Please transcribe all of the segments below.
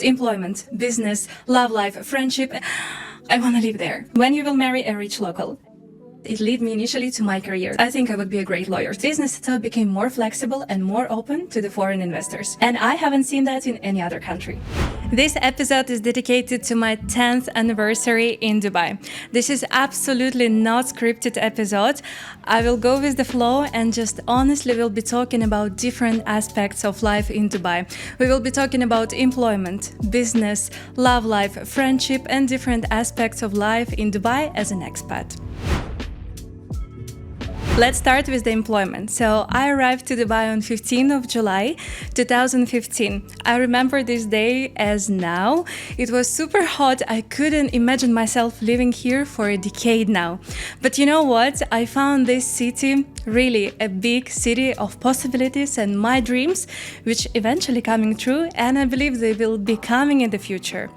employment, business, love life, friendship. I want to live there. When you will marry a rich local. It led me initially to my career. I think I would be a great lawyer. Business setup became more flexible and more open to the foreign investors. And I haven't seen that in any other country. This episode is dedicated to my 10th anniversary in Dubai. This is absolutely not scripted episode. I will go with the flow and just honestly will be talking about different aspects of life in Dubai. We will be talking about employment, business, love life, friendship, and different aspects of life in Dubai as an expat. Let's start with the employment. So I arrived to Dubai on 15th of July 2015. I remember this day as now. It was super hot. I couldn't imagine myself living here for a decade now. But you know what? I found this city really a big city of possibilities and my dreams, which eventually coming true, and I believe they will be coming in the future.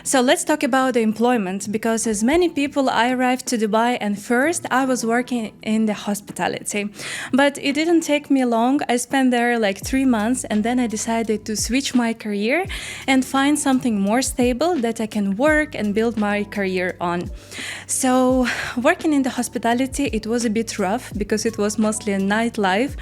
So let's talk about the employment, because as many people, I arrived to Dubai and first I was working in the hospitality. But it didn't take me long. I spent there like 3 months and then I decided to switch my career and find something more stable that I can work and build my career on. So working in the hospitality, it was a bit rough because it was mostly a nightlife,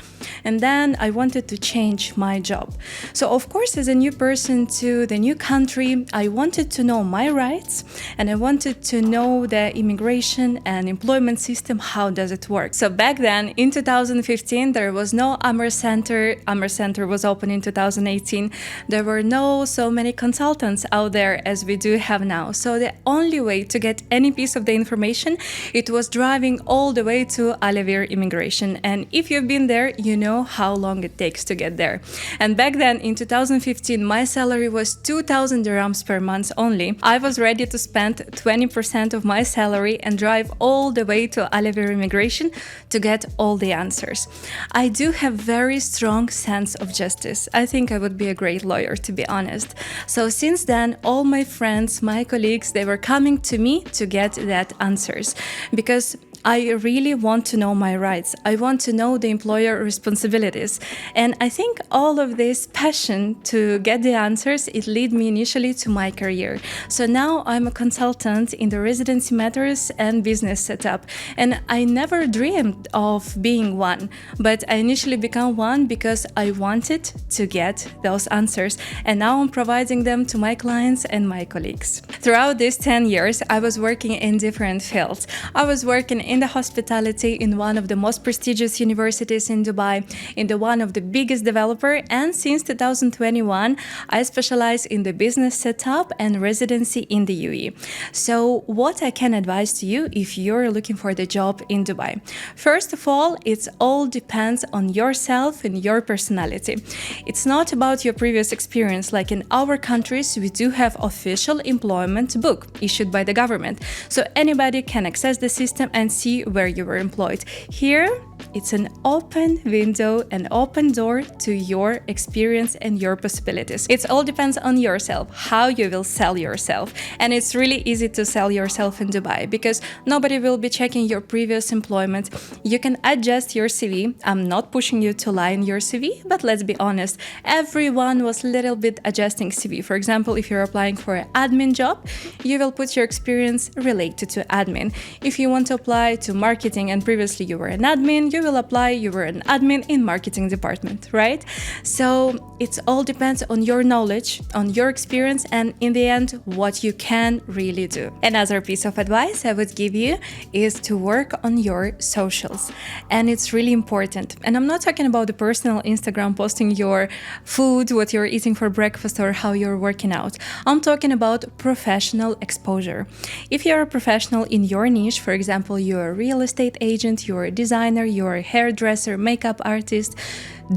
and then I wanted to change my job. So of course, as a new person to the new country, I wanted to know my rights and I wanted to know the immigration and employment system, how does it work. So back then in 2015 there was no Amr Center. Amr Center was open in 2018. There were no so many consultants out there as we do have now. So the only way to get any piece of the information, it was driving all the way to Alavir immigration. And if you've been there, you know how long it takes to get there. And back then in 2015 my salary was 2,000 dirhams per month only. I was ready to spend 20% of my salary and drive all the way to Alavir immigration to get all the answers. I do have very strong sense of justice. I think I would be a great lawyer, to be honest. So since then, all my friends, my colleagues, they were coming to me to get that answers, because I really want to know my rights. I want to know the employer responsibilities. And I think all of this passion to get the answers, it led me initially to my career. So now I'm a consultant in the residency matters and business setup. And I never dreamed of being one, but I initially became one because I wanted to get those answers. And now I'm providing them to my clients and my colleagues. Throughout these 10 years, I was working in different fields. I was working in the hospitality in one of the most prestigious universities in Dubai, in the one of the biggest developer, and since 2021 I specialize in the business setup and residency in the UAE. So what I can advise to you if you're looking for the job in Dubai? First of all, it all depends on yourself and your personality. It's not about your previous experience. Like in our countries, we do have official employment book issued by the government. So anybody can access the system and see where you were employed. Here, it's an open window, an open door to your experience and your possibilities. It all depends on yourself, how you will sell yourself. And it's really easy to sell yourself in Dubai because nobody will be checking your previous employment. You can adjust your CV. I'm not pushing you to lie in your CV, but let's be honest, everyone was a little bit adjusting CV. For example, if you're applying for an admin job, you will put your experience related to admin. If you want to apply to marketing and previously you were an admin, you will apply you were an admin in marketing department, right? So it all depends on your knowledge, on your experience, and in the end, what you can really do. Another piece of advice I would give you is to work on your socials. And it's really important. And I'm not talking about the personal Instagram posting your food, what you're eating for breakfast or how you're working out. I'm talking about professional exposure. If you're a professional in your niche, for example, you're a real estate agent, you're a designer, you're a hairdresser, makeup artist,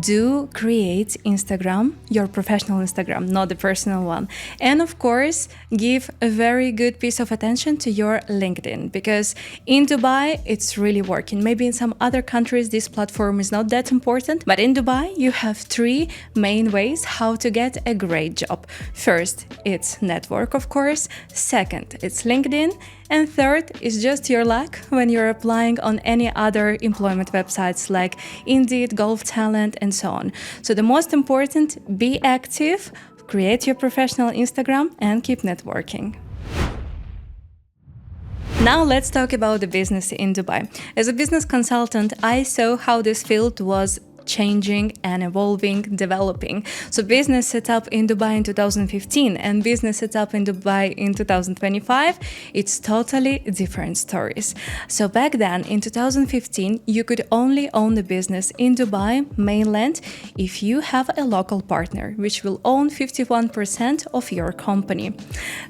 do create Instagram, your professional Instagram, not the personal one. And of course, give a very good piece of attention to your LinkedIn, because in Dubai, it's really working. Maybe in some other countries, this platform is not that important, but in Dubai, you have 3 main ways how to get a great job. First, it's network, of course. Second, it's LinkedIn. And third is just your luck when you're applying on any other employment websites like Indeed, Golf Talent, and so on. So the most important, be active, create your professional Instagram, and keep networking. Now let's talk about the business in Dubai. As a business consultant, I saw how this field was changing and evolving, developing. So business set up in Dubai in 2015 and business set up in Dubai in 2025, it's totally different stories. So back then in 2015, you could only own the business in Dubai mainland if you have a local partner, which will own 51% of your company.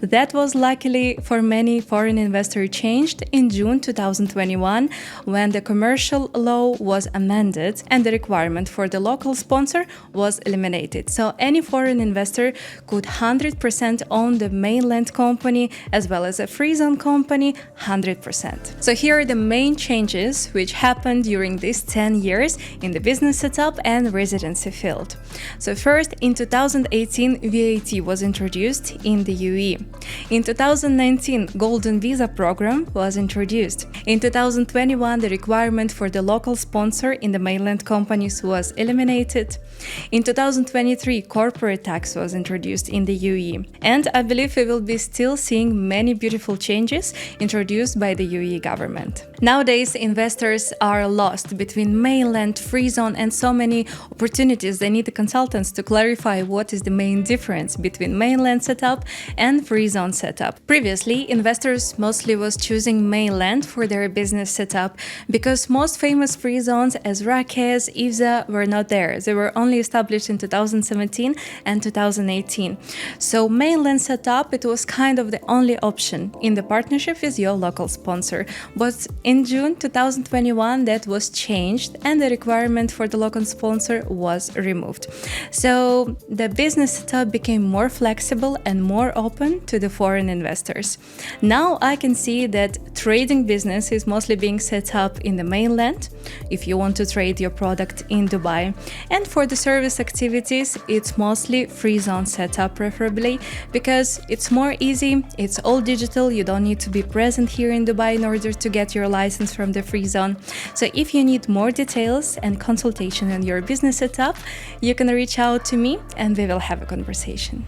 That was luckily for many foreign investors changed in June 2021 when the commercial law was amended and the requirement for the local sponsor was eliminated. So any foreign investor could 100% own the mainland company as well as a free zone company 100%. So here are the main changes which happened during these 10 years in the business setup and residency field. So first, in 2018, VAT was introduced in the UAE. In 2019, Golden Visa program was introduced. In 2021, the requirement for the local sponsor in the mainland companies was eliminated. In 2023, corporate tax was introduced in the UAE. And I believe we will be still seeing many beautiful changes introduced by the UAE government. Nowadays, investors are lost between mainland, free zone, and so many opportunities. They need the consultants to clarify what is the main difference between mainland setup and free zone setup. Previously, investors mostly was choosing mainland for their business setup because most famous free zones as Raquez, Ibiza were not there. They were only established in 2017 and 2018. So mainland setup, it was kind of the only option in the partnership with your local sponsor. But in June 2021, that was changed and the requirement for the local sponsor was removed. So the business setup became more flexible and more open to the foreign investors. Now I can see that trading business is mostly being set up in the mainland if you want to trade your product in Dubai. And for the service activities, it's mostly free zone setup preferably because it's more easy, it's all digital, you don't need to be present here in Dubai in order to get your license from the free zone. So if you need more details and consultation on your business setup, you can reach out to me and we will have a conversation.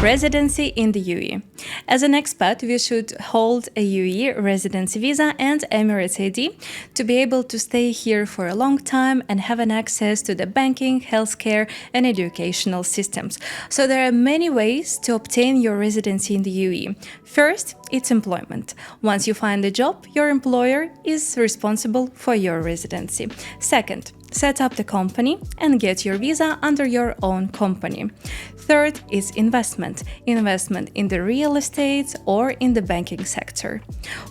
Residency in the UAE. As an expat, we should hold a UAE residency visa and Emirates ID to be able to stay here for a long time and have an access to the banking, healthcare, and educational systems. So there are many ways to obtain your residency in the UAE. First, it's employment. Once you find a job, your employer is responsible for your residency. Second, set up the company and get your visa under your own company. Third is investment in the real estate or in the banking sector.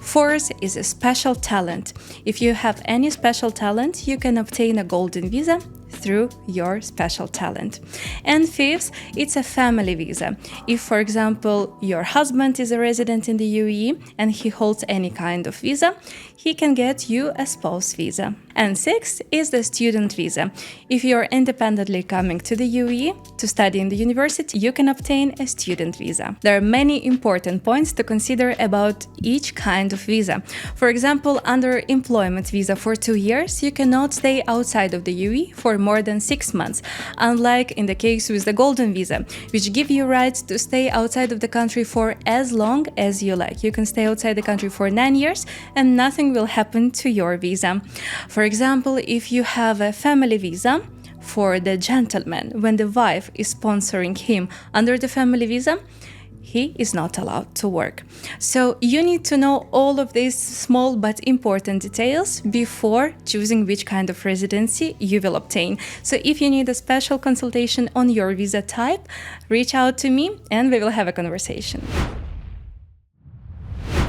Fourth is a special talent. If you have any special talent, you can obtain a golden visa through your special talent. And fifth, it's a family visa. If, for example, your husband is a resident in the UAE and he holds any kind of visa, he can get you a spouse visa. And sixth is the student visa. If you're independently coming to the UAE to study in the university, you can obtain a student visa. There are many important points to consider about each kind of visa. For example, under employment visa for 2 years, you cannot stay outside of the UAE for more than 6 months, unlike in the case with the golden visa, which give you rights to stay outside of the country for as long as you like. You can stay outside the country for 9 years and nothing will happen to your visa. For example, if you have a family visa for the gentleman, when the wife is sponsoring him under the family visa, he is not allowed to work. So you need to know all of these small but important details before choosing which kind of residency you will obtain. So if you need a special consultation on your visa type, reach out to me and we will have a conversation.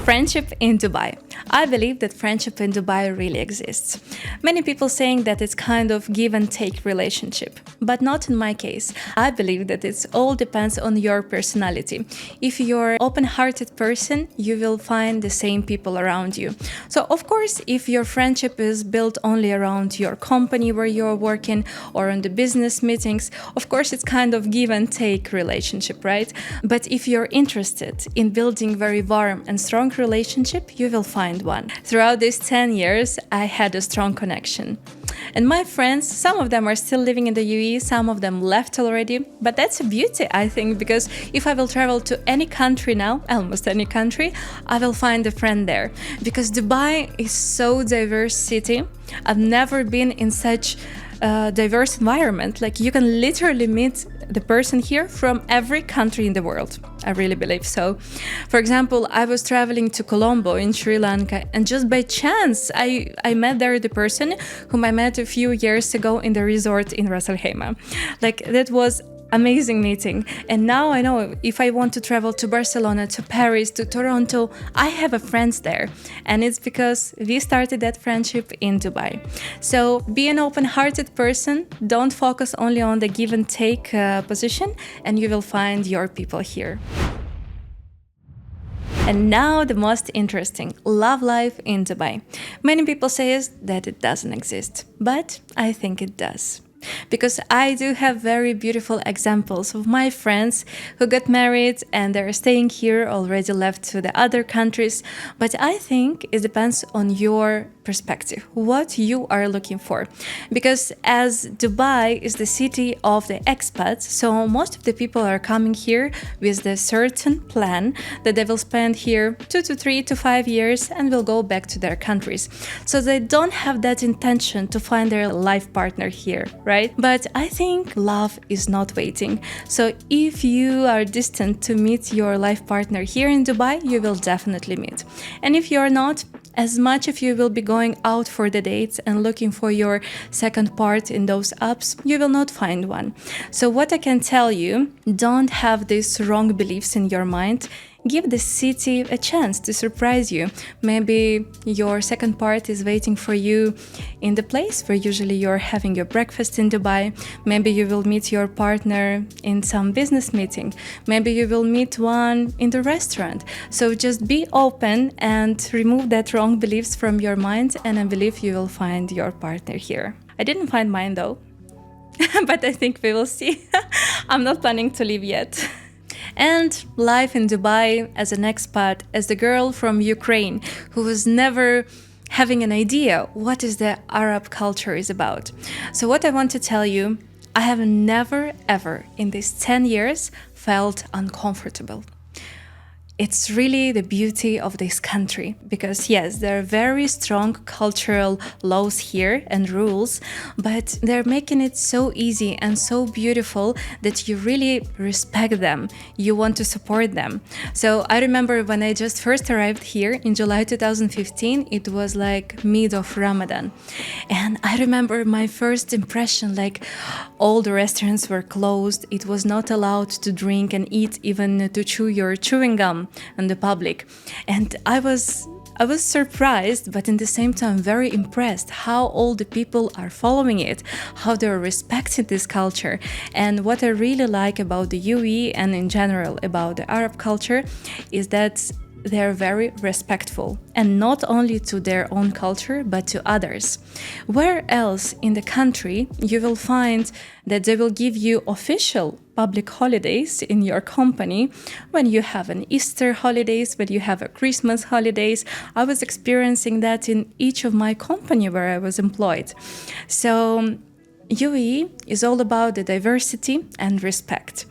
Friendship in Dubai. I believe that friendship in Dubai really exists. Many people saying that it's kind of give and take relationship, but not in my case. I believe that it all depends on your personality. If you're open-hearted person, you will find the same people around you. So of course, if your friendship is built only around your company where you're working or on the business meetings, of course it's kind of give and take relationship, right? But if you're interested in building very warm and strong relationship, you will find one. Throughout these 10 years, I had a strong connection. And my friends, some of them are still living in the UAE, some of them left already, but that's a beauty, I think, because if I will travel to any country now, almost any country, I will find a friend there, because Dubai is so diverse city. I've never been in such a diverse environment. Like, you can literally meet the person here from every country in the world. I really believe so. For example, I was traveling to Colombo in Sri Lanka, and just by chance, I met there the person whom I met a few years ago in the resort in Ras Al Khaimah. Like, that was amazing meeting. And now I know if I want to travel to Barcelona, to Paris, to Toronto, I have a friends there. And it's because we started that friendship in Dubai. So be an open-hearted person. Don't focus only on the give and take position, and you will find your people here. And now the most interesting, love life in Dubai. Many people say that it doesn't exist, but I think it does. Because I do have very beautiful examples of my friends who got married and they're staying here, already left to the other countries. But I think it depends on your perspective, what you are looking for. Because as Dubai is the city of the expats, so most of the people are coming here with the certain plan that they will spend here 2 to 3 to 5 years and will go back to their countries. So they don't have that intention to find their life partner here, right? But I think love is not waiting. So if you are destined to meet your life partner here in Dubai, you will definitely meet. And if you're not, as much as you will be going out for the dates and looking for your second part in those apps, you will not find one. So what I can tell you, don't have these wrong beliefs in your mind. Give the city a chance to surprise you. Maybe your second part is waiting for you in the place where usually you're having your breakfast in Dubai. Maybe you will meet your partner in some business meeting. Maybe you will meet one in the restaurant. So just be open and remove that wrong beliefs from your mind, and I believe you will find your partner here. I didn't find mine though, but I think we will see. I'm not planning to leave yet. And life in Dubai as an expat, as the girl from Ukraine who was never having an idea what is the Arab culture is about. So what I want to tell you, I have never ever in these 10 years felt uncomfortable. It's really the beauty of this country, because yes, there are very strong cultural laws here and rules, but they're making it so easy and so beautiful that you really respect them. You want to support them. So I remember when I just first arrived here in July 2015, it was like mid of Ramadan. And I remember my first impression, like all the restaurants were closed. It was not allowed to drink and eat, even to chew your chewing gum in the public. And I was surprised, but in the same time very impressed how all the people are following it, how they're respecting this culture. And what I really like about the UAE and in general about the Arab culture is that they're very respectful, and not only to their own culture, but to others. Where else in the country you will find that they will give you official public holidays in your company when you have an Easter holidays, when you have a Christmas holidays. I was experiencing that in each of my company where I was employed. So UAE is all about the diversity and respect.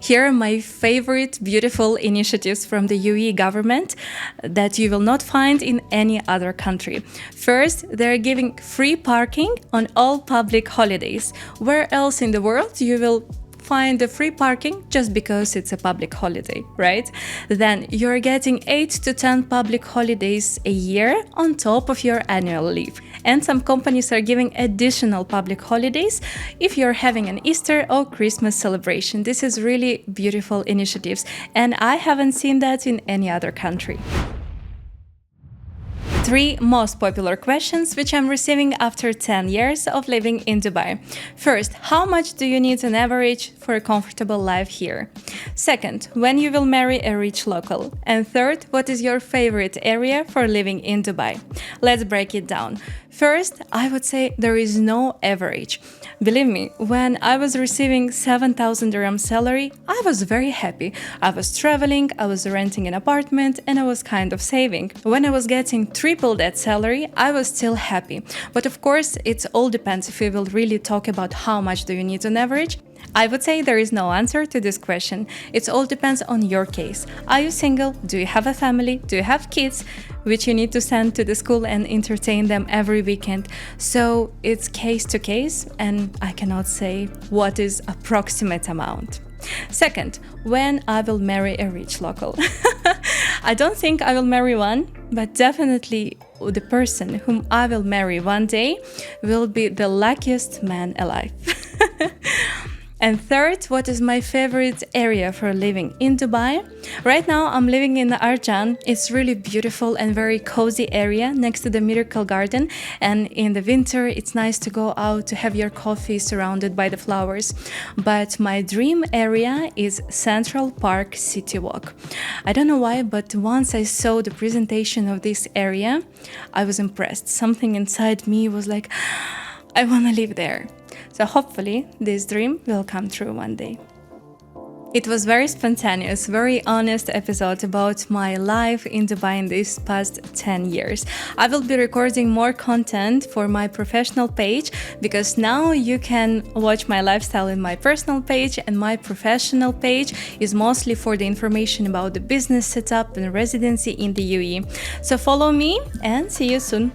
Here are my favorite beautiful initiatives from the UAE government that you will not find in any other country. First, they're giving free parking on all public holidays. Where else in the world you will find the free parking just because it's a public holiday, right? Then you're getting 8 to 10 public holidays a year on top of your annual leave. And some companies are giving additional public holidays if you're having an Easter or Christmas celebration. This is really beautiful initiatives, and I haven't seen that in any other country. 3 most popular questions which I'm receiving after 10 years of living in Dubai. First, how much do you need on average for a comfortable life here? Second, when you will marry a rich local? And third, what is your favorite area for living in Dubai? Let's break it down. First, I would say there is no average. Believe me, when I was receiving 7,000 dirham salary, I was very happy. I was traveling, I was renting an apartment, and I was kind of saving. When I was getting triple that salary, I was still happy. But of course, it all depends if we will really talk about how much do you need on average. I would say there is no answer to this question. It all depends on your case. Are you single? Do you have a family? Do you have kids which you need to send to the school and entertain them every weekend? So it's case to case, and I cannot say what is approximate amount. Second, when I will marry a rich local. I don't think I will marry one, but definitely the person whom I will marry one day will be the luckiest man alive. And third, what is my favorite area for living in Dubai? Right now, I'm living in Arjan. It's really beautiful and very cozy area next to the Miracle Garden. And in the winter, it's nice to go out to have your coffee surrounded by the flowers. But my dream area is Central Park City Walk. I don't know why, but once I saw the presentation of this area, I was impressed. Something inside me was like, I want to live there. So hopefully this dream will come true one day. It was very spontaneous, very honest episode about my life in Dubai in these past 10 years. I will be recording more content for my professional page because now you can watch my lifestyle in my personal page, and my professional page is mostly for the information about the business setup and residency in the UAE. So follow me and see you soon.